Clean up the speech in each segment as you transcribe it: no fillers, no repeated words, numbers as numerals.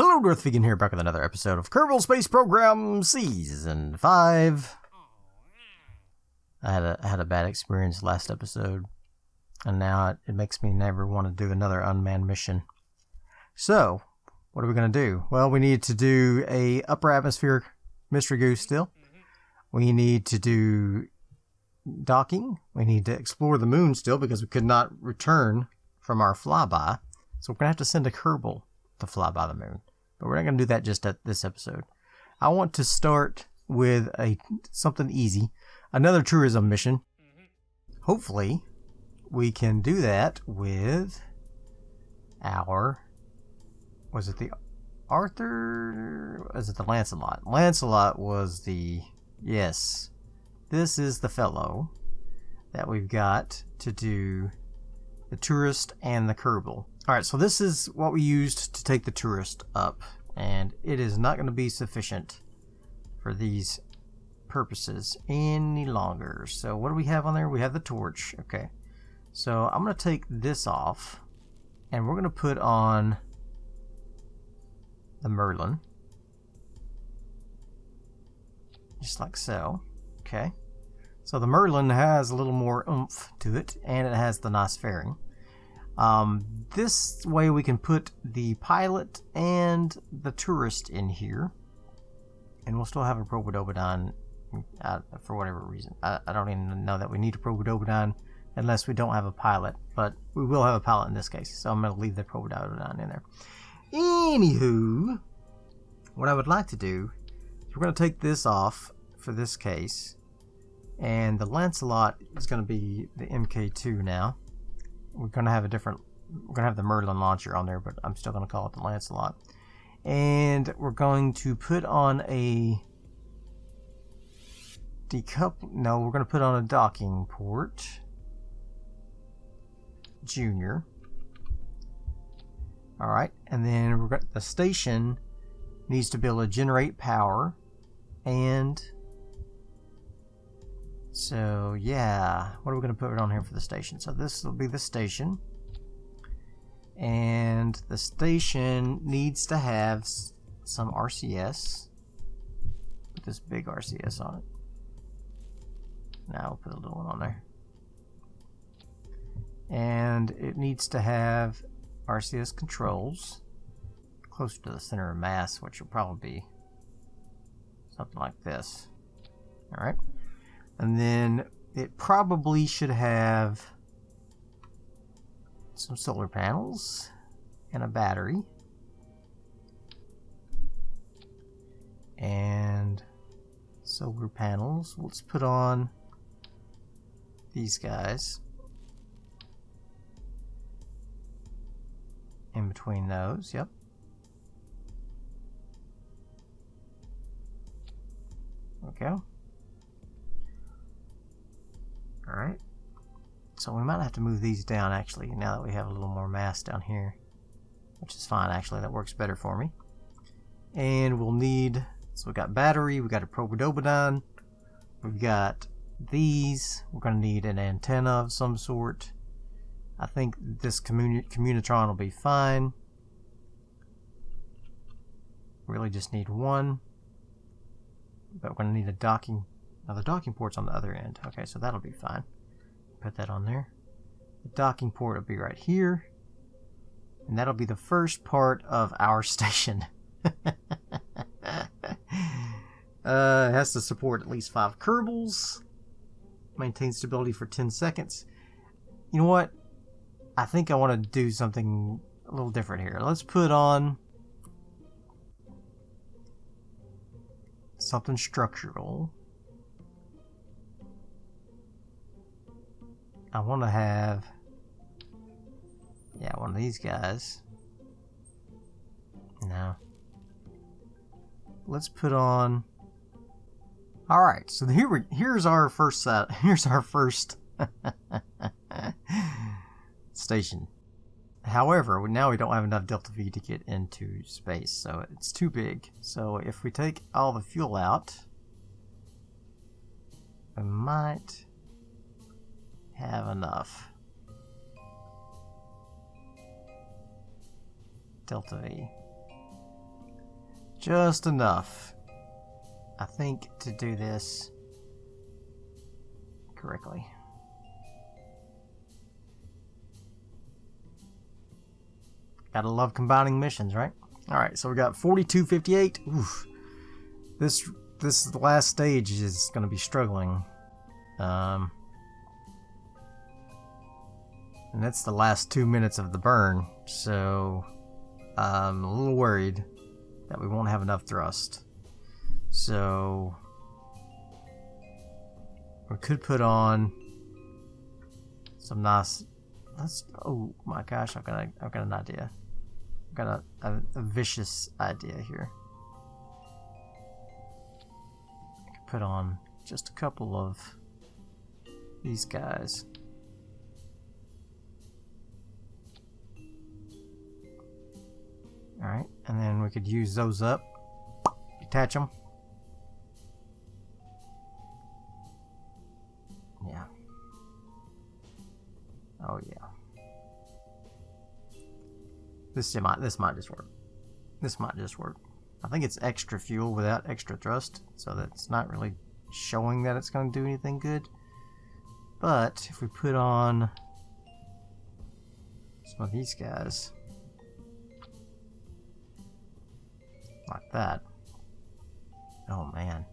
Hello, Darthvegan here, back with another episode of Kerbal Space Program Season 5. I had a bad experience last episode, and now it makes me never want to do another unmanned mission. So, what are we going to do? Well, we need to do a upper atmosphere mystery goose still. We need to do docking. We need to explore the moon still because we could not return from our flyby. So we're going to have to send a Kerbal to fly by the moon. But we're not going to do that just at this episode. I want to start with something easy. Another tourism mission. Hopefully, we can do that with our... Was it the Arthur? Was it the Lancelot? Lancelot was the... Yes. This is the fellow that we've got to do the tourist and the Kerbal. Alright, so this is what we used to take the tourist up, and it is not going to be sufficient for these purposes any longer. So what do we have on there? We have the torch. Okay, so I'm going to take this off, and we're going to put on the Merlin, just like so. Okay, so the Merlin has a little more oomph to it, and it has the nice fairing. This way we can put the pilot and the tourist in here, and we'll still have a Probodobodon for whatever reason. I don't even know that we need a Probodobodon unless we don't have a pilot, but we will have a pilot in this case, so I'm going to leave the Probodobodon in there. Anywho, what I would like to do is we're going to take this off for this case, and the Lancelot is going to be the MK2 now. We're going to have the Merlin launcher on there, but I'm still going to call it the Lancelot. And we're going to put on a we're going to put on a docking port. Junior. Alright, and then the station needs to be able to generate power. And so, yeah, what are we going to put on here for the station? So this will be the station. And the station needs to have some RCS. Put this big RCS on it. Now we'll put a little one on there. And it needs to have RCS controls closer to the center of mass, which will probably be something like this. Alright. And then it probably should have some solar panels and a battery. And solar panels. Let's put on these guys in between those. Yep. Okay. Alright, so we might have to move these down actually now that we have a little more mass down here, which is fine actually, that works better for me. And we'll need, so we got battery, we got a Probodobodon, we've got these, we're going to need an antenna of some sort. I think this Communitron will be fine. Really just need one, but we're going to need a docking. Now the docking port's on the other end. Okay, so that'll be fine. Put that on there. The docking port will be right here. And that'll be the first part of our station. It has to support at least 5 Kerbals. Maintain stability for 10 seconds. You know what? I think I want to do something a little different here. Let's put on something structural. I want to have, yeah, one of these guys. No. Let's put on. All right, so here's our first set. Here's our first station. However, now we don't have enough Delta V to get into space, so it's too big. So if we take all the fuel out, we might have enough. Delta V. Just enough, I think, to do this correctly. Gotta love combining missions, right? Alright, so we got 4258. Oof. This the last stage is gonna be struggling. And that's the last 2 minutes of the burn, so I'm a little worried that we won't have enough thrust. So we could put on some nice. Oh my gosh! I've got an idea. I've got a vicious idea here. I could put on just a couple of these guys. Alright, and then we could use those up, detach them. Yeah. Oh yeah. This might just work. This might just work. I think it's extra fuel without extra thrust, so that's not really showing that it's going to do anything good. But if we put on some of these guys, like that. Oh man.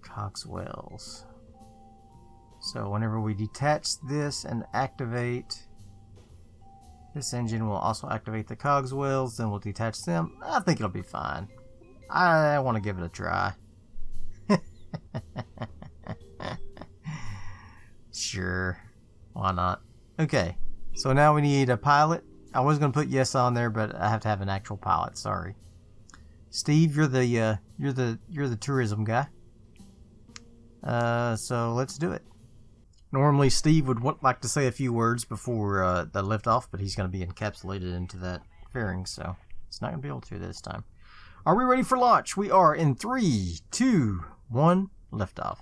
Cogswells. So whenever we detach this and activate this engine, will also activate the cogswells, then we'll detach them. I think it'll be fine. I want to give it a try. Sure. Why not? Okay. So now we need a pilot. I was going to put yes on there, but I have to have an actual pilot. Sorry, Steve. You're the tourism guy. So let's do it. Normally, Steve would like to say a few words before the liftoff, but he's going to be encapsulated into that fairing, so he's not going to be able to this time. Are we ready for launch? We are in 3, 2, 1, liftoff,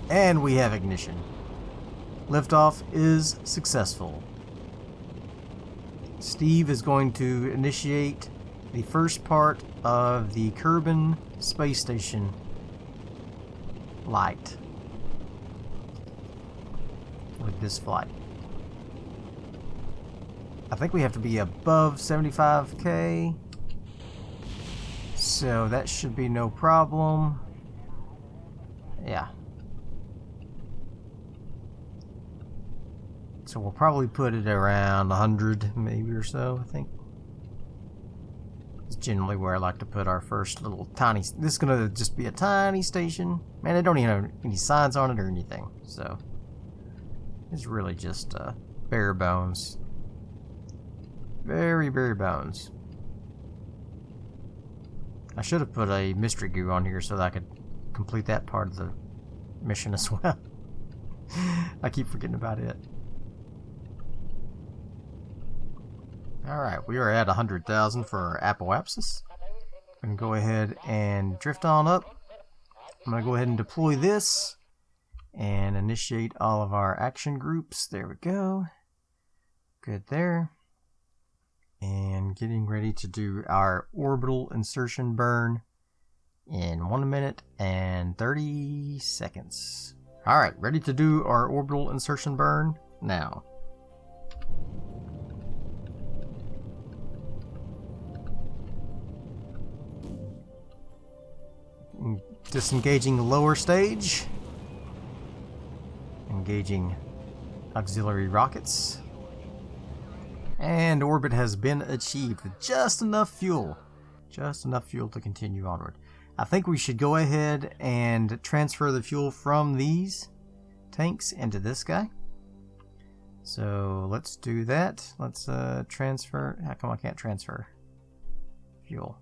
and we have ignition. Liftoff is successful. Steve is going to initiate the first part of the Kerbal space station light with this flight. I think we have to be above 75K, so that should be no problem. Yeah. So we'll probably put it around 100 maybe or so, I think. It's generally where I like to put our first little tiny. This is gonna just be a tiny station. Man, they don't even have any signs on it or anything. So it's really just bare bones. Very bare bones. I should have put a mystery goo on here so that I could complete that part of the mission as well. I keep forgetting about it. Alright, we are at 100,000 for our apoapsis. I'm going to go ahead and drift on up. I'm going to go ahead and deploy this and initiate all of our action groups. There we go. Good there. And getting ready to do our orbital insertion burn in 1 minute and 30 seconds. Alright, ready to do our orbital insertion burn now. Disengaging the lower stage. Engaging auxiliary rockets. And orbit has been achieved with just enough fuel. Just enough fuel to continue onward. I think we should go ahead and transfer the fuel from these tanks into this guy. So let's do that. Let's transfer. How come I can't transfer fuel?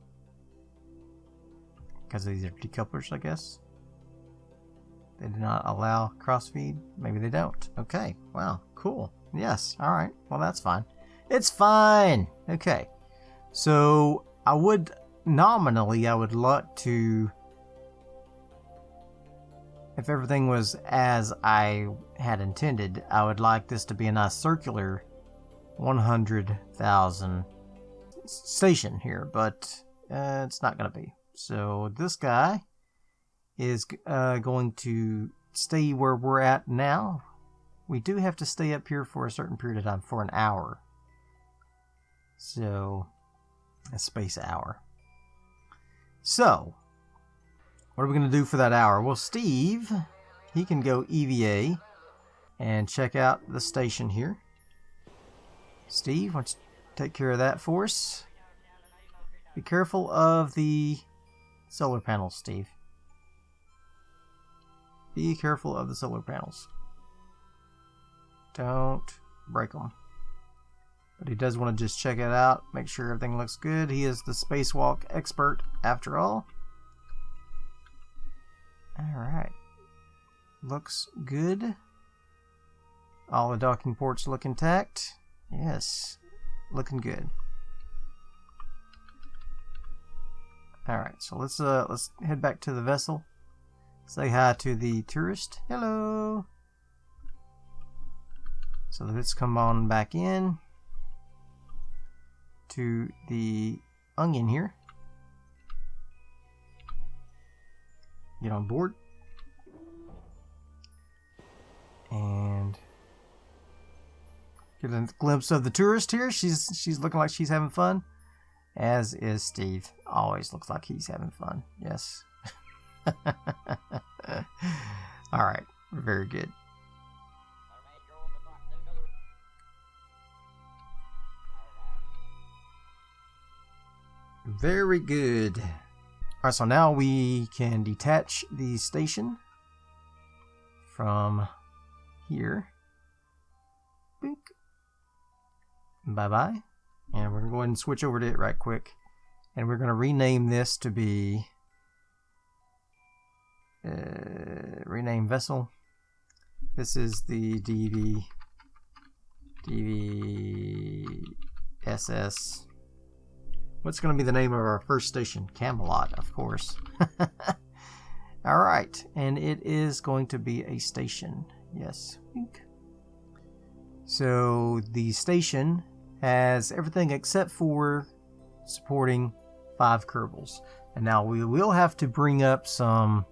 Because these are decouplers, I guess. They do not allow crossfeed. Maybe they don't. Okay. Wow. Cool. Yes. All right. Well, that's fine. It's fine. Okay. So I would nominally, I would like to, if everything was as I had intended, I would like this to be a nice circular 100,000. station here, but it's not going to be. So this guy is going to stay where we're at now. We do have to stay up here for a certain period of time, for an hour. So, a space hour. So, what are we going to do for that hour? Well, Steve, he can go EVA and check out the station here. Steve, why don't you take care of that for us? Be careful of the solar panels, Steve. Be careful of the solar panels. Don't break them. But he does want to just check it out, make sure everything looks good. He is the spacewalk expert after all. Alright. Looks good. All the docking ports look intact. Yes. Looking good. Alright, so let's head back to the vessel. Say hi to the tourist. Hello. So let's come on back in to the onion here. Get on board. And get a glimpse of the tourist here. She's looking like she's having fun. As is Steve. Always looks like he's having fun. Yes. Alright. Very good. Very good. Alright, so now we can detach the station from here. Bink. Bye-bye. And we're going to go ahead and switch over to it right quick. And we're going to rename this to be rename vessel. This is the DVSS. What's going to be the name of our first station? Camelot, of course. Alright, and it is going to be a station. Yes. So the station has everything except for supporting 5 Kerbals. And now we will have to bring up some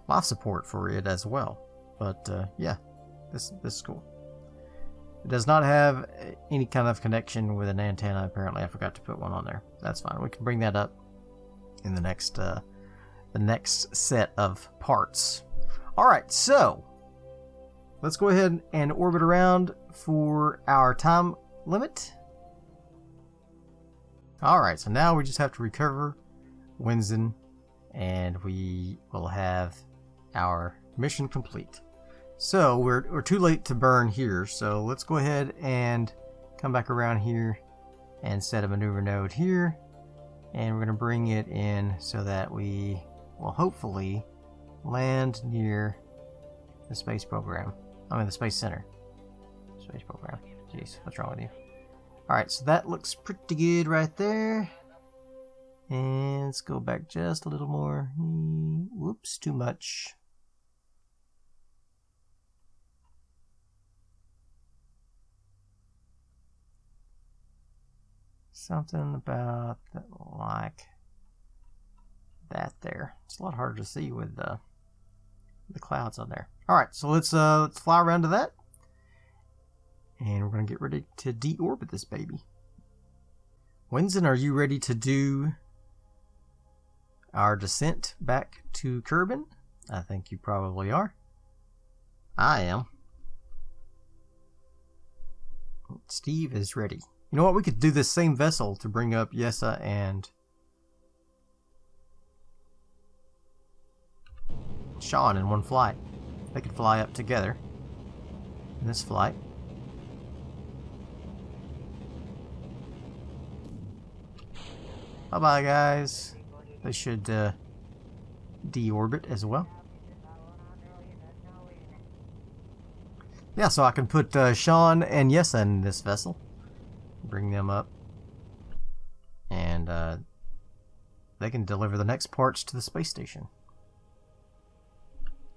life support for it as well. But yeah, this is cool. It does not have any kind of connection with an antenna. Apparently, I forgot to put one on there. That's fine. We can bring that up in the next set of parts. All right, so let's go ahead and orbit around for our time limit. All right, so now we just have to recover Winston, and we will have our mission complete. So we're too late to burn here, so let's go ahead and come back around here and set a maneuver node here, and we're going to bring it in so that we will hopefully land near the space program. The space center. Space program. Jeez, what's wrong with you? Alright, so that looks pretty good right there. And let's go back just a little more. Whoops, too much. Something about that, like that there. It's a lot harder to see with the clouds on there. All right, so let's fly around to that, and we're gonna get ready to deorbit this baby. Winston, are you ready to do our descent back to Kerbin? I think you probably are. I am. Steve is ready. You know what? We could do this same vessel to bring up Yessa and Sean in one flight. They could fly up together in this flight. Bye-bye, guys. They should deorbit as well. Yeah, so I can put Sean and Yessa in this vessel. Bring them up, and they can deliver the next parts to the space station.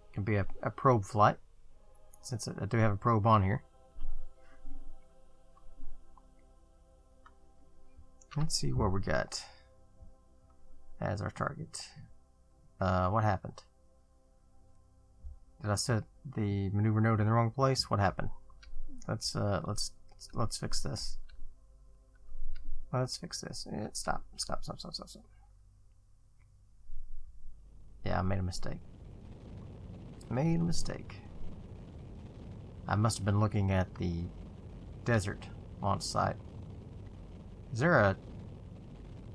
It can be a probe flight, since I do have a probe on here. Let's see what we got as our target. What happened? Did I set the maneuver node in the wrong place? What happened? Let's fix this. Let's fix this. Stop. Yeah, I made a mistake. I must have been looking at the desert launch site. Is there a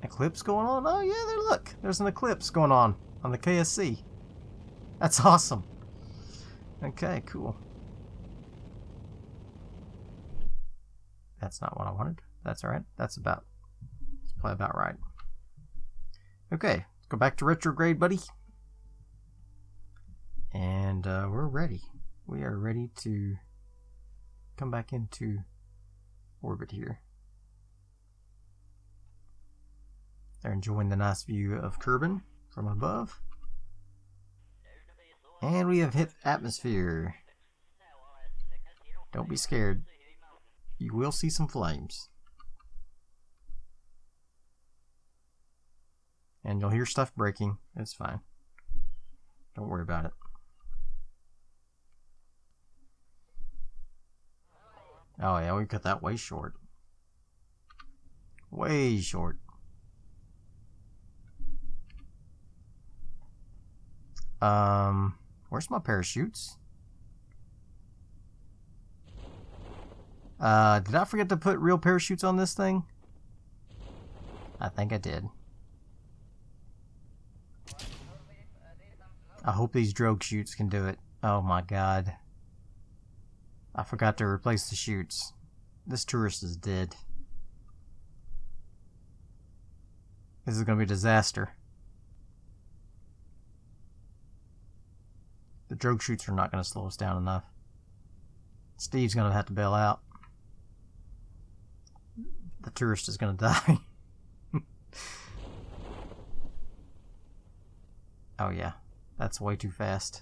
eclipse going on? Oh yeah, look. There's an eclipse going on the KSC. That's awesome. Okay, cool. That's not what I wanted. That's alright. That's probably about right. Okay, let's go back to retrograde, buddy. And we're ready. We are ready to come back into orbit here. They're enjoying the nice view of Kerbal from above. And we have hit atmosphere. Don't be scared. You will see some flames. And you'll hear stuff breaking. It's fine. Don't worry about it. Oh yeah, we cut that way short. Way short. Where's my parachutes? Did I forget to put real parachutes on this thing? I think I did. I hope these drogue chutes can do it. Oh my god. I forgot to replace the chutes. This tourist is dead. This is going to be a disaster. The drogue chutes are not going to slow us down enough. Steve's going to have to bail out. The tourist is going to die. Oh yeah, that's way too fast.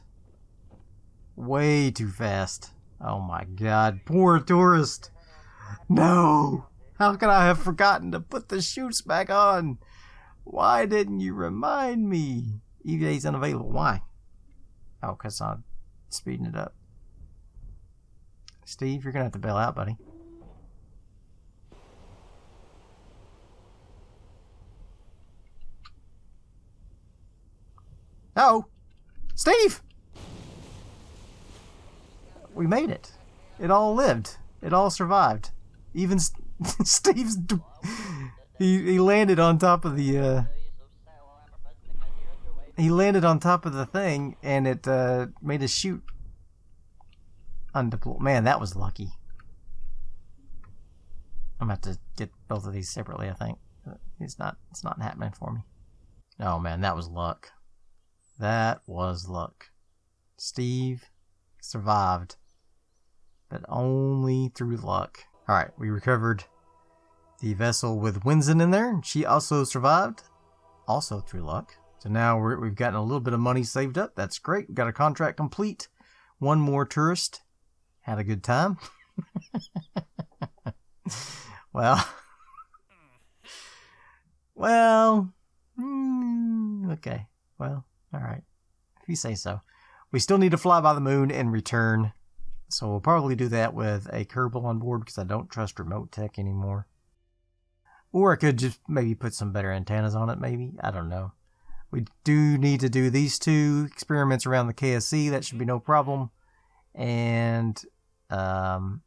Way too fast. Oh my god, poor tourist. No! How could I have forgotten to put the chutes back on? Why didn't you remind me? EVA's unavailable. Why? Oh, because I'm speeding it up. Steve, you're going to have to bail out, buddy. Uh-oh! Steve! We made it. It all lived. It all survived. Even Steve's... He landed on top of the... He landed on top of the thing, and it made a chute undeploy. Man, that was lucky. I'm going to have to get both of these separately, I think. It's not happening for me. Oh man, that was luck. That was luck. Steve survived, but only through luck. Alright, we recovered the vessel with Winzen in there. She also survived, also through luck. So now we've gotten a little bit of money saved up. That's great. We've got a contract complete. One more tourist. Had a good time. Well. Okay. Well, alright. If you say so. We still need to fly by the moon and return. So we'll probably do that with a Kerbal on board because I don't trust RemoteTech anymore. Or I could just maybe put some better antennas on it, maybe. I don't know. We do need to do these two experiments around the KSC. That should be no problem. And another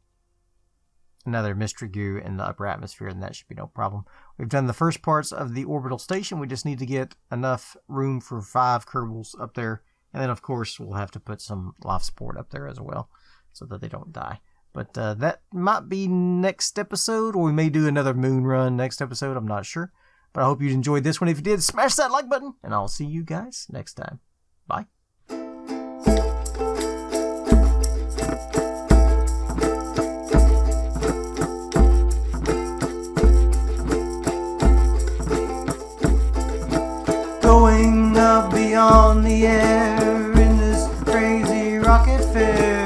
mystery goo in the upper atmosphere, and that should be no problem. We've done the first parts of the orbital station. We just need to get enough room for 5 Kerbals up there. And then, of course, we'll have to put some life support up there as well so that they don't die. But that might be next episode, or we may do another moon run next episode. I'm not sure. But I hope you enjoyed this one. If you did, smash that like button, and I'll see you guys next time. Bye. Going up beyond the air in this crazy rocket fair.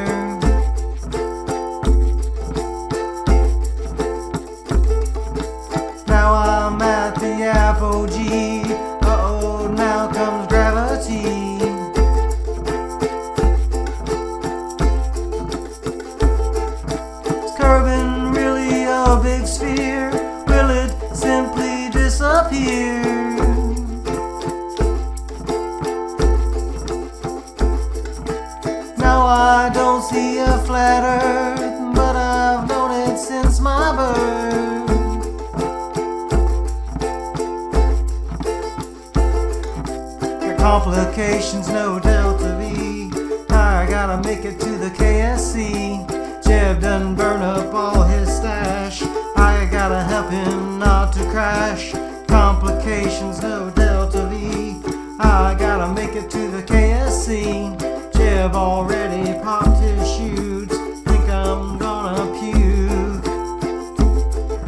Now I'm be a flat earth, but I've known it since my birth. Your complications, no delta V. I gotta make it to the KSC. Jeb done burn up all his stash. I gotta help him not to crash. Complications, no delta V. I gotta make it to the KSC. Jeb already popped his shoots. Think I'm gonna puke.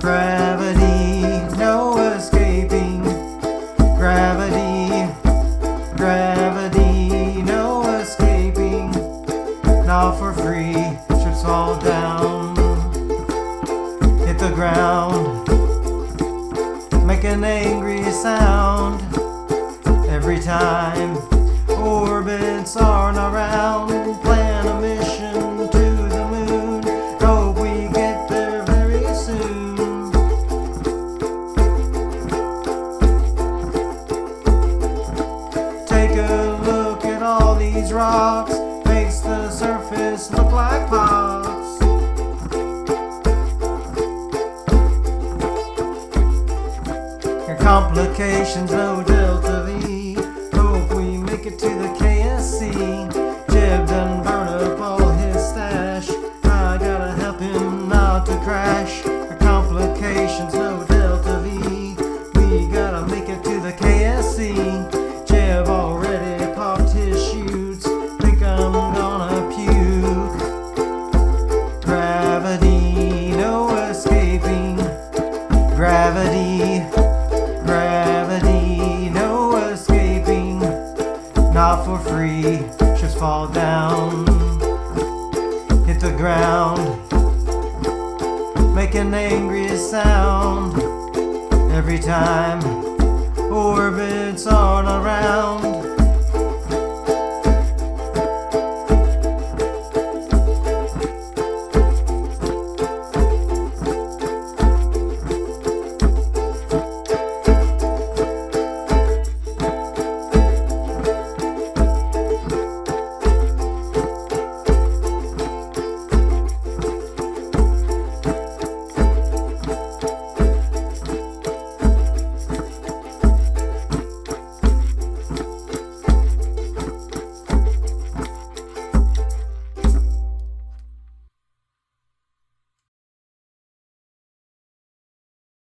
Gravity, no escaping. Gravity, gravity, no escaping. Not for free, ships fall down. Hit the ground, make an angry sound. Every time orbits aren't around, plan a mission to the moon. Hope we get there very soon. Take a look at all these rocks, makes the surface look like pops. Your complications, no delta V. Hope we make it to the KSC. Jeb done burn up all his stash. I gotta help him not to crash. Your complications, no delta V. We gotta make it to the KSC. Jeb already popped his shoots. Think I'm gonna puke. Gravity, no escaping. Gravity, gravity, no escaping. Not for free, ships fall down. Hit the ground, make an angry sound. Every time orbits aren't around,